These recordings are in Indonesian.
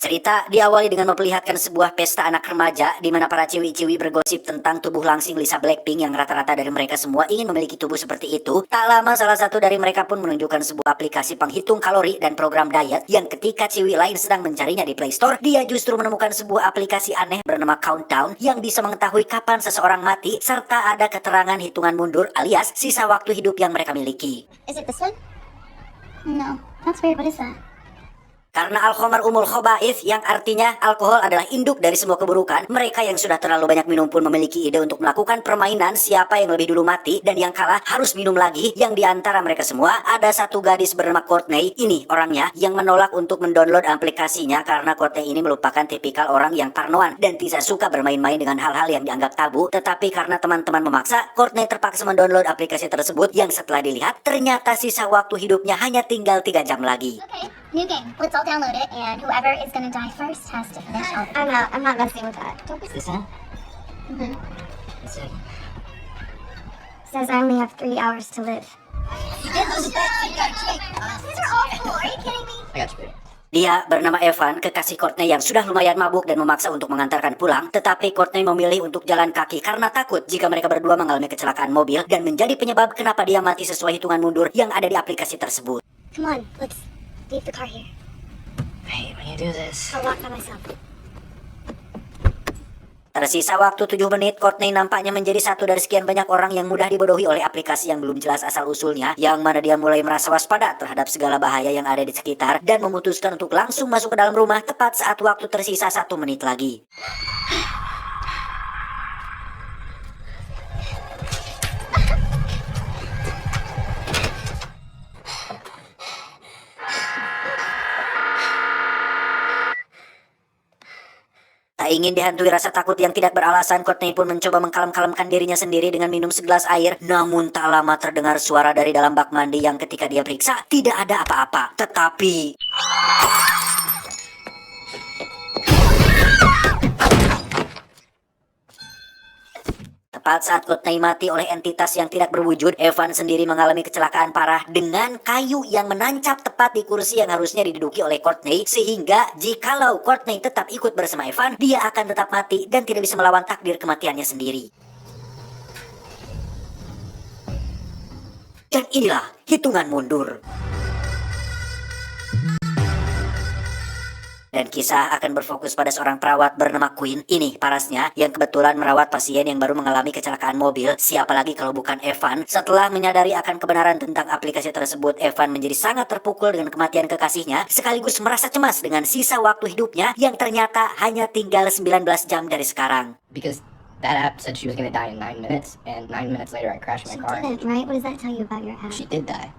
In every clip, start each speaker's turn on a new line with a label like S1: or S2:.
S1: Cerita diawali dengan memperlihatkan sebuah pesta anak remaja di mana para ciwi-ciwi bergosip tentang tubuh langsing Lisa Blackpink yang rata-rata dari mereka semua ingin memiliki tubuh seperti itu. Tak lama salah satu dari mereka pun menunjukkan sebuah aplikasi penghitung kalori dan program diet yang ketika ciwi lain sedang mencarinya di Play Store, dia justru menemukan sebuah aplikasi aneh bernama Countdown yang bisa mengetahui kapan seseorang mati serta ada keterangan hitungan mundur alias sisa waktu hidup yang mereka miliki.
S2: Is it this one? No, that's weird. What is that?
S1: Karena al-khamar umul khobaith yang artinya alkohol adalah induk dari semua keburukan, mereka yang sudah terlalu banyak minum pun memiliki ide untuk melakukan permainan siapa yang lebih dulu mati dan yang kalah harus minum lagi. Yang di antara mereka semua ada satu gadis bernama Courtney, ini orangnya yang menolak untuk mendownload aplikasinya karena Courtney ini merupakan tipikal orang yang parnoan dan tidak suka bermain-main dengan hal-hal yang dianggap tabu. Tetapi karena teman-teman memaksa, Courtney terpaksa mendownload aplikasi tersebut yang setelah dilihat ternyata sisa waktu hidupnya hanya tinggal 3 jam lagi.
S2: Okay, new game. Let's all download it, and whoever is gonna die first has to finish off. I'm not messing with that. Don't be
S3: Is this it?
S2: Mhm.
S3: That's it.
S2: Says I only have 3 hours to live.
S3: You did lose a bet, so you got a cake.
S2: These are awful. Are you kidding me?
S3: I got you, baby.
S1: Dia bernama Evan, kekasih Courtney yang sudah lumayan mabuk dan memaksa untuk mengantarkan pulang. Tetapi Courtney memilih untuk jalan kaki karena takut jika mereka berdua mengalami kecelakaan mobil dan menjadi penyebab kenapa dia mati sesuai hitungan mundur yang ada di aplikasi tersebut.
S2: Come on, let's leave the car here.
S3: Hey, when you do this,
S2: I'll walk by myself.
S1: Tersisa waktu 7 menit, Courtney nampaknya menjadi satu dari sekian banyak orang yang mudah dibodohi oleh aplikasi yang belum jelas asal-usulnya, yang mana dia mulai merasa waspada terhadap segala bahaya yang ada di sekitar dan memutuskan untuk langsung masuk ke dalam rumah tepat saat waktu tersisa 1 menit lagi. Tak ingin dihantui rasa takut yang tidak beralasan, Courtney pun mencoba mengkalem-kalemkan dirinya sendiri dengan minum segelas air. Namun tak lama terdengar suara dari dalam bak mandi yang ketika dia periksa tidak ada apa-apa. Tetapi tepat saat Courtney mati oleh entitas yang tidak berwujud, Evan sendiri mengalami kecelakaan parah dengan kayu yang menancap tepat di kursi yang harusnya diduduki oleh Courtney, sehingga jikalau Courtney tetap ikut bersama Evan, dia akan tetap mati dan tidak bisa melawan takdir kematiannya sendiri. Dan inilah hitungan mundur. Dan kisah akan berfokus pada seorang perawat bernama Queen. Ini parasnya yang kebetulan merawat pasien yang baru mengalami kecelakaan mobil. Siapa lagi kalau bukan Evan? Setelah menyadari akan kebenaran tentang aplikasi tersebut, Evan menjadi sangat terpukul dengan kematian kekasihnya, sekaligus merasa cemas dengan sisa waktu hidupnya yang ternyata hanya tinggal 19 jam dari sekarang.
S3: because that app said she was gonna die in 9 minutes, and 9 minutes later I crashed my
S2: She
S3: car.
S2: didn't, right? What does that tell you about your app?
S3: She did die.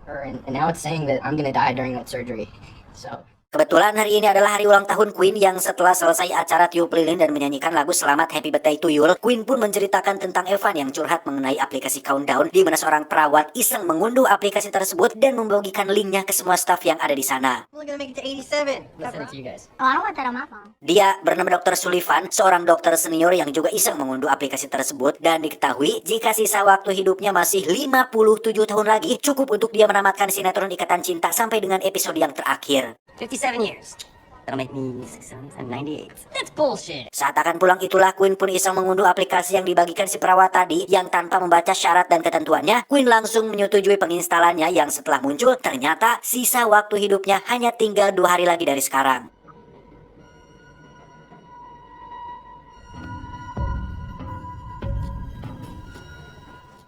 S3: And now it's saying that I'm gonna die during that surgery. So,
S1: Kebetulan hari ini adalah hari ulang tahun Queen yang setelah selesai acara tiup lilin dan menyanyikan lagu Selamat Happy Birthday to You, Queen pun menceritakan tentang Evan yang curhat mengenai aplikasi Countdown, di mana seorang perawat iseng mengunduh aplikasi tersebut dan membagikan linknya ke semua staf yang ada di sana.
S3: we're gonna make it to 87. Listen to you guys.
S2: Oh, I don't want that on my phone.
S1: Dia bernama Dr. Sullivan, seorang dokter senior yang juga iseng mengunduh aplikasi tersebut, dan diketahui jika sisa waktu hidupnya masih 57 tahun lagi, cukup untuk dia menamatkan sinetron Ikatan Cinta sampai dengan episode yang terakhir.
S3: 57 years. That'll make me 98. That's bullshit.
S1: Saat akan pulang itulah Queen pun iseng mengunduh aplikasi yang dibagikan si perawat tadi, yang tanpa membaca syarat dan ketentuannya, Queen langsung menyetujui penginstalannya, yang setelah muncul ternyata sisa waktu hidupnya hanya tinggal 2 hari lagi dari sekarang.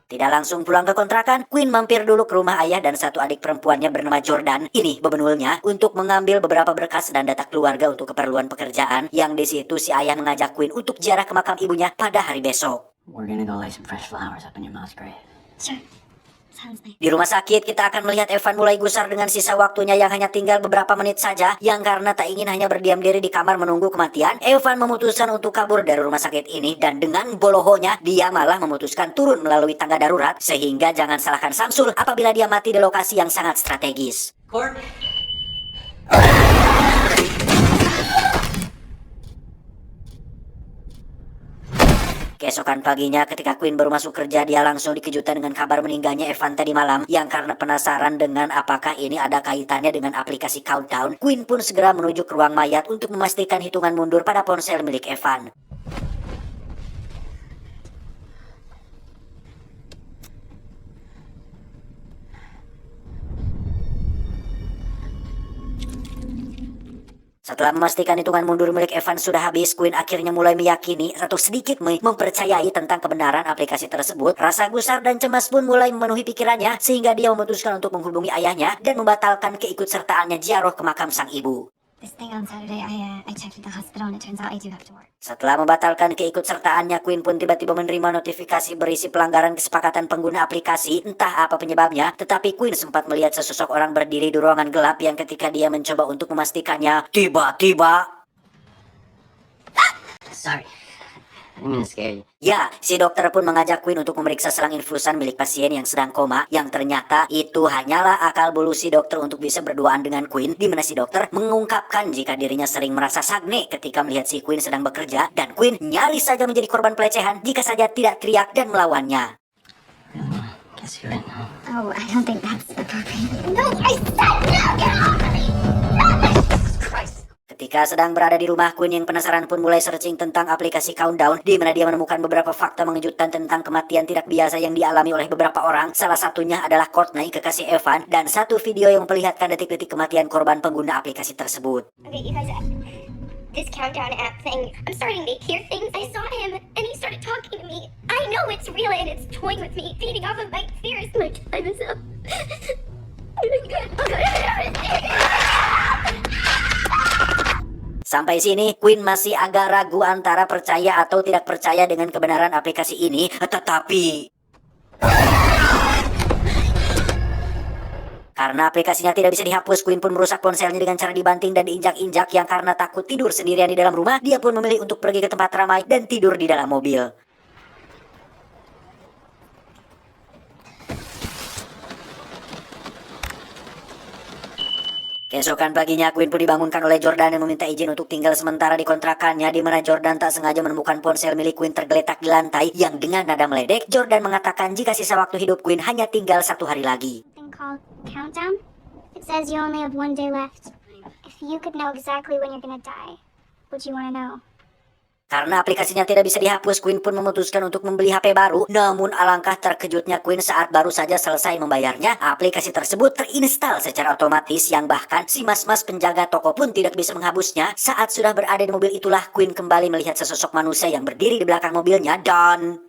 S1: Tidak langsung pulang ke kontrakan, Queen mampir dulu ke rumah ayah dan satu adik perempuannya bernama Jordan. Ini bebenulnya untuk mengambil beberapa berkas dan data keluarga untuk keperluan pekerjaan, yang di situ si ayah mengajak Queen untuk ziarah ke makam ibunya pada hari besok.
S3: We're gonna go lay some fresh flowers up in your mom's grave.
S2: Sure. Sounds nice.
S1: Di rumah sakit kita akan melihat Evan mulai gusar dengan sisa waktunya yang hanya tinggal beberapa menit saja, yang karena tak ingin hanya berdiam diri di kamar menunggu kematian, Evan memutuskan untuk kabur dari rumah sakit ini, dan dengan bolohonya dia malah memutuskan turun melalui tangga darurat, sehingga jangan salahkan Samsul apabila dia mati di lokasi yang sangat strategis.
S3: Court.
S1: Keesokan paginya ketika Queen baru masuk kerja, dia langsung dikejutkan dengan kabar meninggalnya Evan tadi malam, yang karena penasaran dengan apakah ini ada kaitannya dengan aplikasi Countdown, Queen pun segera menuju ke ruang mayat untuk memastikan hitungan mundur pada ponsel milik Evan. Setelah memastikan hitungan mundur milik Evan sudah habis, Queen akhirnya mulai meyakini atau sedikit mempercayai tentang kebenaran aplikasi tersebut. Rasa gusar dan cemas pun mulai memenuhi pikirannya, sehingga dia memutuskan untuk menghubungi ayahnya dan membatalkan keikutsertaannya ziarah ke makam sang ibu.
S2: This thing on Saturday, I checked at the hospital and it turns out I do have to work.
S1: Setelah membatalkan keikutsertaannya, Queen pun tiba-tiba menerima notifikasi berisi pelanggaran kesepakatan pengguna aplikasi. Entah apa penyebabnya, tetapi Queen sempat melihat sesosok orang berdiri di ruangan gelap yang ketika dia mencoba untuk memastikannya, tiba-tiba...
S3: Sorry. I didn't mean to scare you.
S1: Ya, si dokter pun mengajak Queen untuk memeriksa selang infusan milik pasien yang sedang koma, yang ternyata itu hanyalah akal bulu si dokter untuk bisa berduaan dengan Queen, di mana si dokter mengungkapkan jika dirinya sering merasa sagne ketika melihat si Queen sedang bekerja, dan Queen nyaris saja menjadi korban pelecehan jika saja tidak teriak dan melawannya.
S3: Guess you're in, huh?
S2: Oh, I don't think that's appropriate. No, I said no! Get off of me! No!
S3: Christ.
S1: Ketika sedang berada di rumah, Queen yang penasaran pun mulai searching tentang aplikasi Countdown, di mana dia menemukan beberapa fakta mengejutkan tentang kematian tidak biasa yang dialami oleh beberapa orang. Salah satunya adalah Courtney, kekasih Evan, dan satu video yang memperlihatkan detik-detik kematian korban pengguna aplikasi tersebut.
S2: Okay, you guys, this countdown app thing, I'm starting to hear things. I saw him, and he started talking to me. I know it's real, and it's toying with me, feeding off of my fears. My time is up.
S1: Sampai sini, Queen masih agak ragu antara percaya atau tidak percaya dengan kebenaran aplikasi ini, tetapi... Karena aplikasinya tidak bisa dihapus, Queen pun merusak ponselnya dengan cara dibanting dan diinjak-injak, yang karena takut tidur sendirian di dalam rumah, dia pun memilih untuk pergi ke tempat ramai dan tidur di dalam mobil. Keesokan paginya, Queen pun dibangunkan oleh Jordan yang meminta izin untuk tinggal sementara di kontrakannya, di mana Jordan tak sengaja menemukan ponsel milik Queen tergeletak di lantai, yang dengan nada meledek, Jordan mengatakan jika sisa waktu hidup Queen hanya tinggal 1 hari lagi.
S2: Thing called countdown. It says you only have 1 day left. If you could know exactly when you're gonna die, would you wanna know?
S1: Karena aplikasinya tidak bisa dihapus, Queen pun memutuskan untuk membeli HP baru. Namun alangkah terkejutnya Queen saat baru saja selesai membayarnya, aplikasi tersebut terinstal secara otomatis, yang bahkan si mas-mas penjaga toko pun tidak bisa menghapusnya. Saat sudah berada di mobil itulah Queen kembali melihat sesosok manusia yang berdiri di belakang mobilnya dan...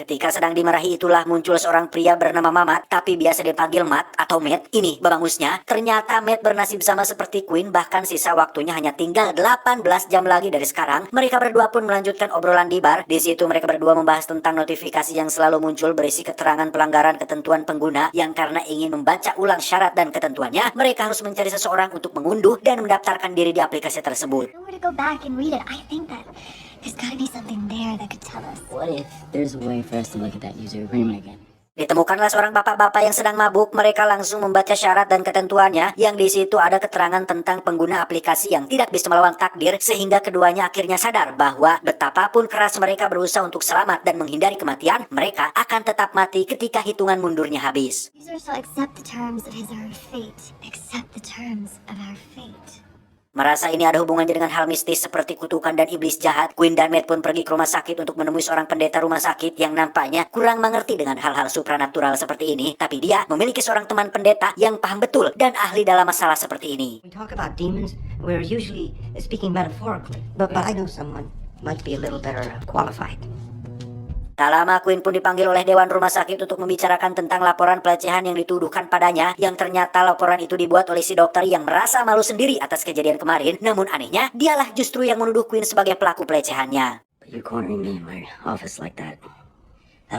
S1: Ketika sedang dimarahi itulah muncul seorang pria bernama Mamat, tapi biasa dipanggil Matt atau Matt. Ini bagusnya, ternyata Matt bernasib sama seperti Queen, bahkan sisa waktunya hanya tinggal 18 jam lagi dari sekarang. Mereka berdua pun melanjutkan obrolan di bar. Di situ mereka berdua membahas tentang notifikasi yang selalu muncul berisi keterangan pelanggaran ketentuan pengguna, yang karena ingin membaca ulang syarat dan ketentuannya, mereka harus mencari seseorang untuk mengunduh dan mendaftarkan diri di aplikasi tersebut.
S2: If we were to go back and read it, I think that there's gotta be something there that could tell us.
S3: What if there's a way for us to look at that user agreement again?
S1: Ditemukanlah seorang bapak-bapak yang sedang mabuk. Mereka langsung membaca syarat dan ketentuannya, yang di situ ada keterangan tentang pengguna aplikasi yang tidak bisa melawan takdir, sehingga keduanya akhirnya sadar bahwa betapapun keras mereka berusaha untuk selamat dan menghindari kematian, mereka akan tetap mati ketika hitungan mundurnya habis.
S2: Users shall accept the terms of his or her fate. Accept the terms of our fate.
S1: Merasa ini ada hubungannya dengan hal mistis seperti kutukan dan iblis jahat, Queen dan Matt pun pergi ke rumah sakit untuk menemui seorang pendeta rumah sakit yang nampaknya kurang mengerti dengan hal-hal supranatural seperti ini. Tapi dia memiliki seorang teman pendeta yang paham betul dan ahli dalam masalah seperti ini.
S4: We talk about demons, we're usually speaking metaphorically, but I know someone might be a little better qualified.
S1: Tak lama Queen pun dipanggil oleh Dewan Rumah Sakit untuk membicarakan tentang laporan pelecehan yang dituduhkan padanya, yang ternyata laporan itu dibuat oleh si dokter yang merasa malu sendiri atas kejadian kemarin. Namun anehnya, dialah justru yang menuduh Queen sebagai pelaku pelecehannya.
S4: But you cornering me in my office like that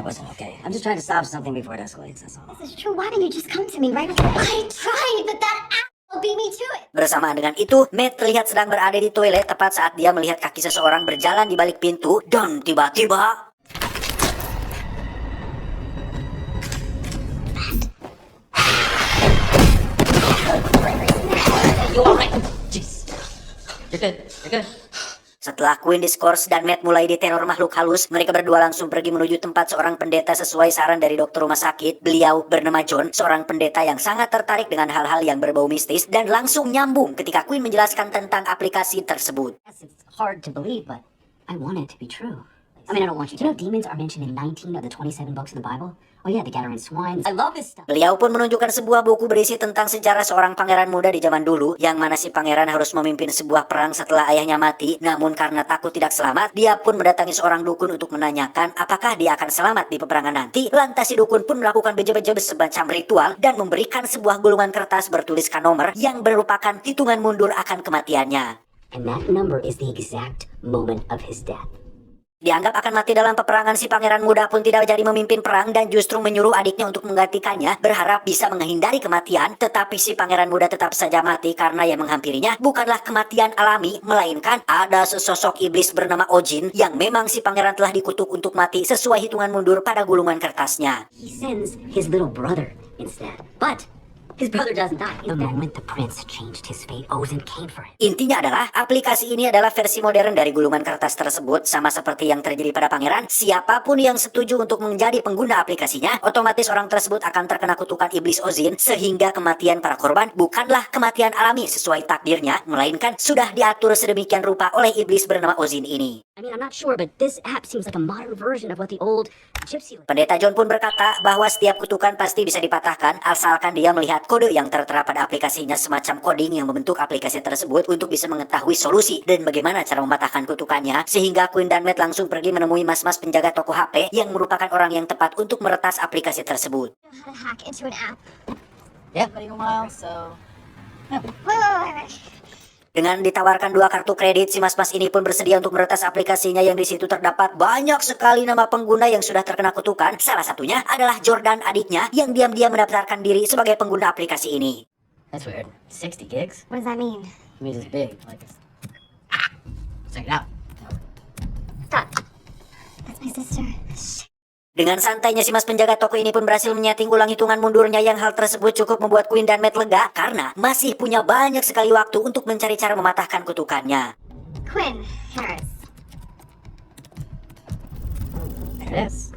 S4: wasn't okay. I'm just trying to stop something before it escalates, that's all.
S2: This is true. Why didn't you just come to me right away? I tried, but that asshole beat me to it.
S1: Bersamaan dengan itu, Matt terlihat sedang berada di toilet tepat saat dia melihat kaki seseorang berjalan di balik pintu, dan tiba-tiba...
S4: You alright? Jeez. You're good.
S1: Setelah Quinn diskors dan Matt mulai diteror makhluk halus, mereka berdua langsung pergi menuju tempat seorang pendeta sesuai saran dari dokter rumah sakit. Beliau bernama John, seorang pendeta yang sangat tertarik dengan hal-hal yang berbau mistis dan langsung nyambung ketika Quinn menjelaskan tentang aplikasi tersebut.
S5: Yes, it's hard to believe, but I want it to be true. I mean, I don't want you to. You know, demons are mentioned in 19 of the 27 books in the Bible. Oh yeah, the Gadarene swine. I love this stuff.
S1: Beliau pun menunjukkan sebuah buku berisi tentang sejarah seorang pangeran muda di zaman dulu, yang mana si pangeran harus memimpin sebuah perang setelah ayahnya mati. Namun karena takut tidak selamat, dia pun mendatangi seorang dukun untuk menanyakan apakah dia akan selamat di peperangan nanti. Lantas si dukun pun melakukan beja-beja semacam ritual dan memberikan sebuah gulungan kertas bertuliskan nomor yang merupakan hitungan mundur akan kematiannya.
S5: And that number is the exact moment of his death.
S1: Dianggap akan mati dalam peperangan, si pangeran muda pun tidak jadi memimpin perang dan justru menyuruh adiknya untuk menggantikannya, berharap bisa menghindari kematian. Tetapi si pangeran muda tetap saja mati karena yang menghampirinya bukanlah kematian alami, melainkan ada sesosok iblis bernama Ojin yang memang si pangeran telah dikutuk untuk mati sesuai hitungan mundur pada gulungan kertasnya.
S5: He sends his little brother instead. But his brother doesn't die. The moment the prince changed his fate, Ozin came for him.
S1: Intinya adalah, aplikasi ini adalah versi modern dari gulungan kertas tersebut. Sama seperti yang terjadi pada pangeran, siapapun yang setuju untuk menjadi pengguna aplikasinya, otomatis orang tersebut akan terkena kutukan iblis Ozin, sehingga kematian para korban bukanlah kematian alami sesuai takdirnya, melainkan sudah diatur sedemikian rupa oleh iblis bernama Ozin ini.
S5: I mean, I'm not sure, but this app seems like a modern version of what the old gypsy...
S1: Pendeta John pun berkata bahwa setiap kutukan pasti bisa dipatahkan asalkan dia melihat kode yang tertera pada aplikasinya, semacam coding yang membentuk aplikasi tersebut untuk bisa mengetahui solusi dan bagaimana cara mematahkan kutukannya. Sehingga Quinn dan Matt langsung pergi menemui mas-mas penjaga toko HP yang merupakan orang yang tepat untuk meretas aplikasi tersebut.
S2: How to hack into an app.
S3: Yeah, been a while, so...
S2: Wait.
S1: Dengan ditawarkan 2 kartu kredit, si mas-mas ini pun bersedia untuk meretas aplikasinya yang di situ terdapat banyak sekali nama pengguna yang sudah terkena kutukan. Salah satunya adalah Jordan, adiknya, yang diam-diam mendaftarkan diri sebagai pengguna aplikasi ini.
S3: That's weird. 60 gigs?
S2: What does that mean?
S3: It means it's big. Like it's... Check it out.
S2: Stop. That's my sister.
S1: Dengan santainya si mas penjaga toko ini pun berhasil menyeting ulang hitungan mundurnya, yang hal tersebut cukup membuat Quinn dan Matt lega karena masih punya banyak sekali waktu untuk mencari cara mematahkan kutukannya.
S2: Quinn Harris.
S3: There it is.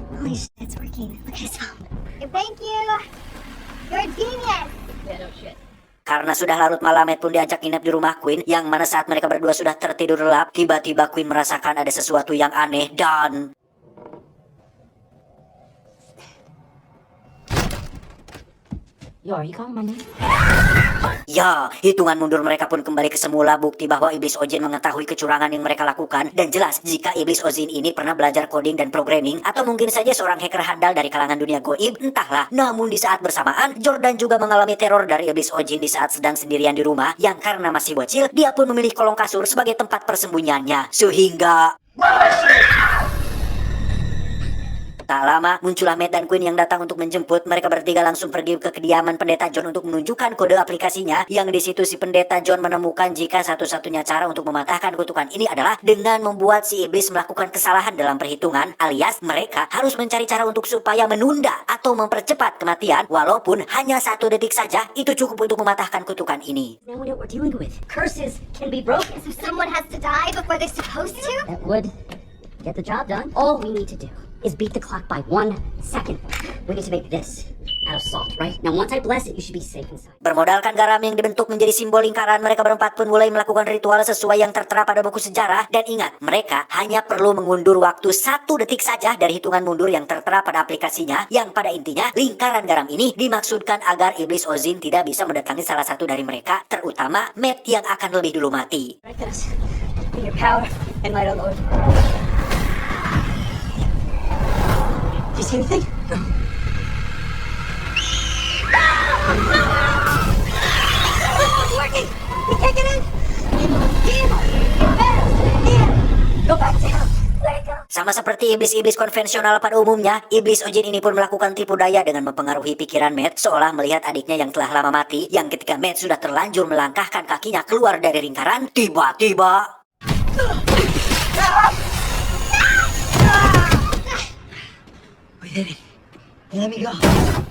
S2: Holy shit, it's working. Look at his phone. Thank you. You're a genius.
S3: Yeah, no shit.
S1: Karena sudah larut malam, Matt pun diajak nginep di rumah Quinn, yang mana saat mereka berdua sudah tertidur lelap, tiba-tiba Quinn merasakan ada sesuatu yang aneh dan...
S5: Yo, are you calling my name?
S1: Ya, hitungan mundur mereka pun kembali ke semula, bukti bahwa iblis Ozin mengetahui kecurangan yang mereka lakukan. Dan jelas jika iblis Ozin ini pernah belajar coding dan programming, atau mungkin saja seorang hacker handal dari kalangan dunia goib, entahlah. Namun di saat bersamaan, Jordan juga mengalami teror dari iblis Ozin di saat sedang sendirian di rumah, yang karena masih bocil, dia pun memilih kolong kasur sebagai tempat persembunyiannya. Sehingga... tak lama, muncullah Matt dan Quinn yang datang untuk menjemput. Mereka bertiga langsung pergi ke kediaman pendeta John untuk menunjukkan kode aplikasinya, yang di situ si pendeta John menemukan jika satu-satunya cara untuk mematahkan kutukan ini adalah dengan membuat si iblis melakukan kesalahan dalam perhitungan, alias mereka harus mencari cara untuk supaya menunda atau mempercepat kematian, walaupun hanya 1 detik saja, itu cukup untuk mematahkan kutukan ini.
S5: Now we know what we're dealing with. Curses can be broken.
S2: So someone has to die before they're supposed to?
S5: That would get the job done. All we need to do is beat the clock by 1 second. We need to make this out of salt, right? Now once I bless it, you should be safe inside.
S1: Bermodalkan garam yang dibentuk menjadi simbol lingkaran, mereka berempat pun mulai melakukan ritual sesuai yang tertera pada buku sejarah. Dan ingat, mereka hanya perlu mengundur waktu 1 detik saja dari hitungan mundur yang tertera pada aplikasinya, yang pada intinya lingkaran garam ini dimaksudkan agar iblis Ozin tidak bisa mendatangi salah satu dari mereka, terutama Matt yang akan lebih dulu mati.
S5: Right, this. In your power and might, O Lord. Do you see anything? No.
S2: It's working. We can't get in.
S5: Go back down.
S1: Sama seperti iblis-iblis konvensional pada umumnya, iblis Ozin ini pun melakukan tipu daya dengan mempengaruhi pikiran Matt, seolah melihat adiknya yang telah lama mati, yang ketika Matt sudah terlanjur melangkahkan kakinya keluar dari lingkaran, tiba-tiba...
S3: Let me go.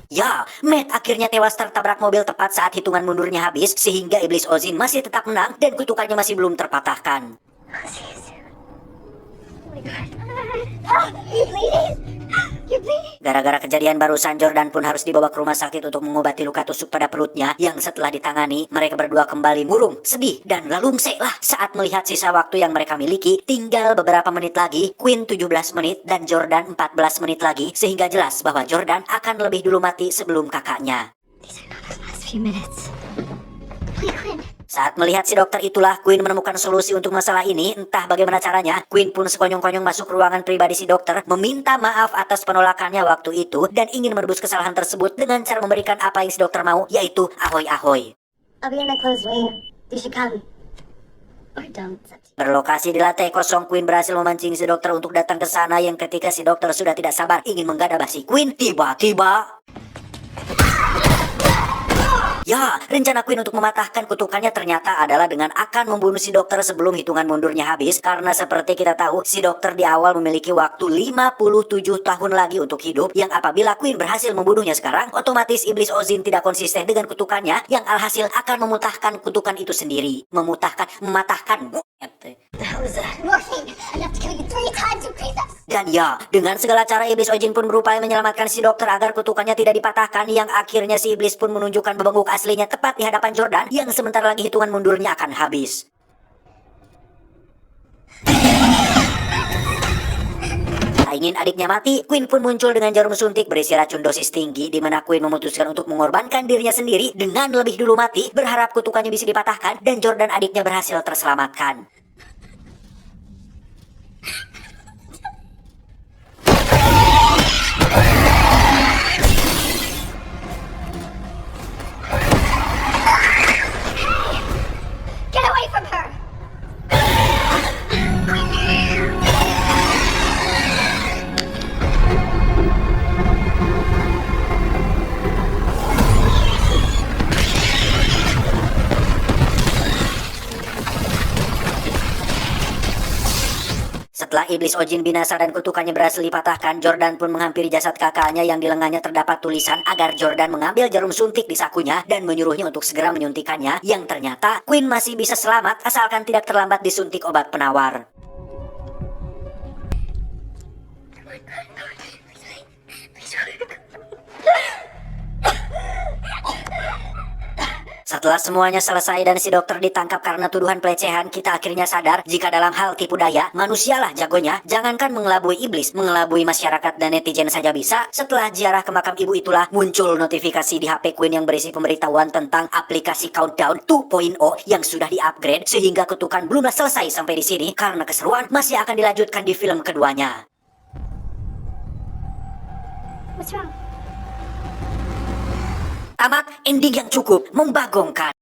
S1: Ya, Matt akhirnya tewas tertabrak mobil tepat saat hitungan mundurnya habis, sehingga iblis Ozin masih tetap menang dan kutukannya masih belum terpatahkan.
S2: I'll see you soon. Oh my god. Ah, you're bleeding. You're bleeding.
S1: Gara-gara kejadian barusan, Jordan pun harus dibawa ke rumah sakit untuk mengobati luka tusuk pada perutnya yang setelah ditangani, mereka berdua kembali murung, sedih, dan lalungsailah saat melihat sisa waktu yang mereka miliki. Tinggal beberapa menit lagi, Quinn 17 menit dan Jordan 14 menit lagi, sehingga jelas bahwa Jordan akan lebih dulu mati sebelum kakaknya.
S2: These are not the last few minutes. Wait, Quinn.
S1: Saat melihat si dokter itulah, Quinn menemukan solusi untuk masalah ini. Entah bagaimana caranya, Quinn pun sekonyong-konyong masuk ke ruangan pribadi si dokter, meminta maaf atas penolakannya waktu itu, dan ingin merebus kesalahan tersebut dengan cara memberikan apa yang si dokter mau, yaitu ahoy-ahoy.
S5: I'll be in the closed wing. You should come. Or don't. It's up to you.
S1: Berlokasi di lantai kosong, Quinn berhasil memancing si dokter untuk datang ke sana, yang ketika si dokter sudah tidak sabar ingin menggadabah si Quinn, tiba-tiba... Ya, rencana Quinn untuk mematahkan kutukannya ternyata adalah dengan akan membunuh si dokter sebelum hitungan mundurnya habis. Karena seperti kita tahu, si dokter di awal memiliki waktu 57 tahun lagi untuk hidup. Yang apabila Quinn berhasil membunuhnya sekarang, otomatis iblis Ozin tidak konsisten dengan kutukannya, yang alhasil akan memutahkan kutukan itu sendiri. Mematahkan.
S5: The hell is that?
S2: Morphine. Enough to kill you 3 times, you princess.
S1: Dan ya, dengan segala cara iblis Ozin pun berupaya menyelamatkan si dokter agar kutukannya tidak dipatahkan, yang akhirnya si iblis pun menunjukkan bebengkuk aslinya tepat di hadapan Jordan, yang sebentar lagi hitungan mundurnya akan habis. Tak ingin adiknya mati, Quinn pun muncul dengan jarum suntik berisi racun dosis tinggi, di mana Quinn memutuskan untuk mengorbankan dirinya sendiri dengan lebih dulu mati, berharap kutukannya bisa dipatahkan dan Jordan adiknya berhasil terselamatkan.
S2: Get away from her.
S1: Setelah iblis Ozin binasa dan kutukannya berhasil dipatahkan, Jordan pun menghampiri jasad kakaknya yang di lengannya terdapat tulisan agar Jordan mengambil jarum suntik di sakunya dan menyuruhnya untuk segera menyuntikannya, yang ternyata Quinn masih bisa selamat asalkan tidak terlambat disuntik obat penawar. Setelah semuanya selesai dan si dokter ditangkap karena tuduhan pelecehan, kita akhirnya sadar jika dalam hal tipu daya, manusialah jagonya. Jangankan mengelabui iblis, mengelabui masyarakat dan netizen saja bisa. Setelah ziarah ke makam ibu itulah muncul notifikasi di HP Quinn yang berisi pemberitahuan tentang aplikasi Countdown 2.0 yang sudah di-upgrade, sehingga kutukan belumlah selesai sampai di sini karena keseruan masih akan dilanjutkan di film keduanya.
S2: What's wrong?
S1: Tamat, ending yang cukup membagongkan.